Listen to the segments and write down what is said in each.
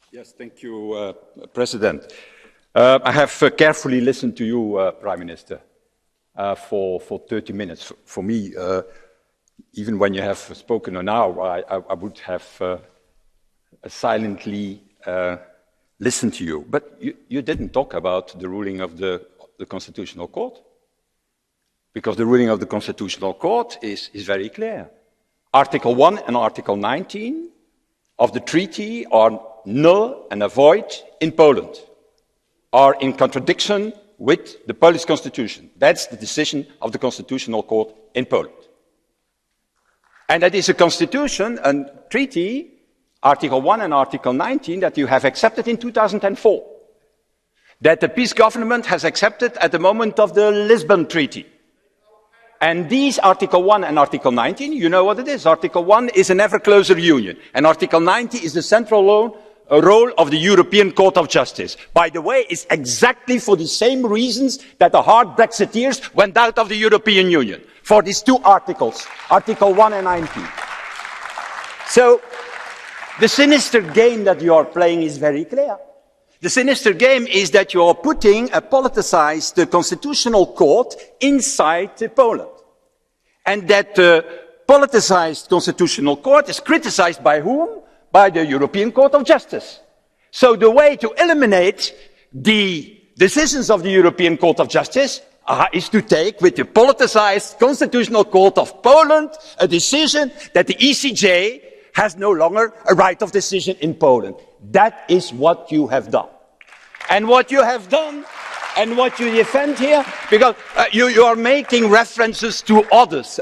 Yes, thank you, President. I have carefully listened to you, Prime Minister, for 30 minutes. For me, even when you have spoken now, I would have silently listened to you. But you didn't talk about the ruling of the Constitutional Court. Because the ruling of the Constitutional Court is very clear. Article 1 and Article 19 of the treaty are null and void in Poland, are in contradiction with the Polish constitution. That's the decision of the Constitutional Court in Poland. And that is a constitution and treaty, Article 1 and Article 19, that you have accepted in 2004, that the peace government has accepted at the moment of the Lisbon Treaty. And these Article 1 and Article 19, you know what it is. Article 1 is an ever closer union, and Article 19 is the central role of the European Court of Justice. By the way, it's exactly for the same reasons that the hard Brexiteers went out of the European Union, for these two articles, Article 1 and 19. So, the sinister game that you are playing is very clear. The sinister game is that you are putting a politicized Constitutional Court inside Poland. And that politicized Constitutional Court is criticized by whom? By the European Court of Justice. So the way to eliminate the decisions of the European Court of Justice is to take with the politicized Constitutional Court of Poland a decision that the ECJ has no longer a right of decision in Poland. That is what you have done. And what you have done, and what you defend here, because you are making references to others,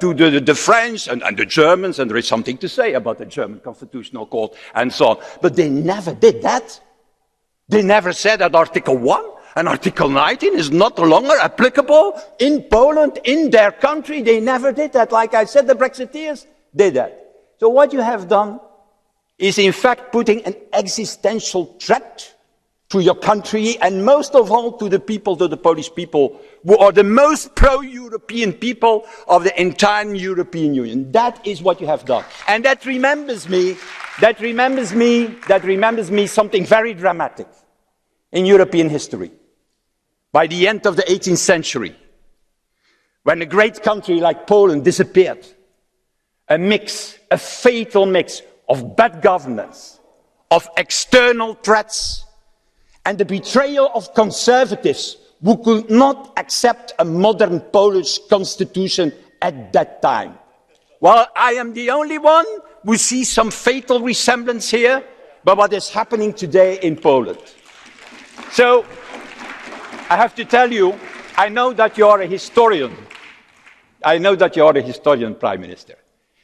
to the French and the Germans, and there is something to say about the German Constitutional Court and so on. But they never did that. They never said that Article 1 and Article 19 is not longer applicable in Poland, in their country. They never did that. Like I said, the Brexiteers did that. So what you have done is in fact putting an existential threat to your country and most of all to the people, to the Polish people, who are the most pro-European people of the entire European Union. That is what you have done. And that remembers me something very dramatic in European history. By the end of the 18th century, when a great country like Poland disappeared, a fatal mix of bad governance, of external threats, and the betrayal of conservatives who could not accept a modern Polish constitution at that time. Well, I am the only one who sees some fatal resemblance here, but what is happening today in Poland. So, I have to tell you, I know that you are a historian. I know that you are a historian, Prime Minister.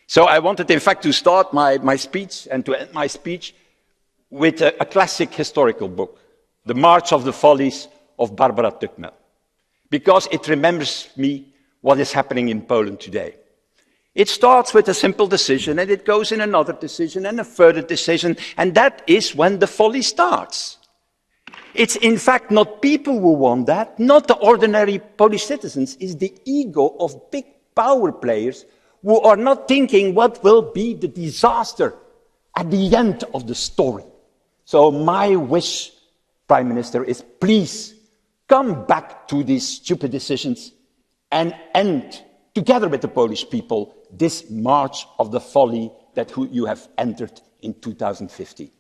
So I wanted, in fact, to start my speech and to end my speech with a classic historical book, The March of the Follies of Barbara Tuchman, because it remembers me what is happening in Poland today. It starts with a simple decision, and it goes in another decision and a further decision, and that is when the folly starts. It's in fact not people who want that, not the ordinary Polish citizens, it's the ego of big power players who are not thinking what will be the disaster at the end of the story. So my wish, Prime Minister, is please come back to these stupid decisions and end, together with the Polish people, this march of the folly that you have entered in 2050.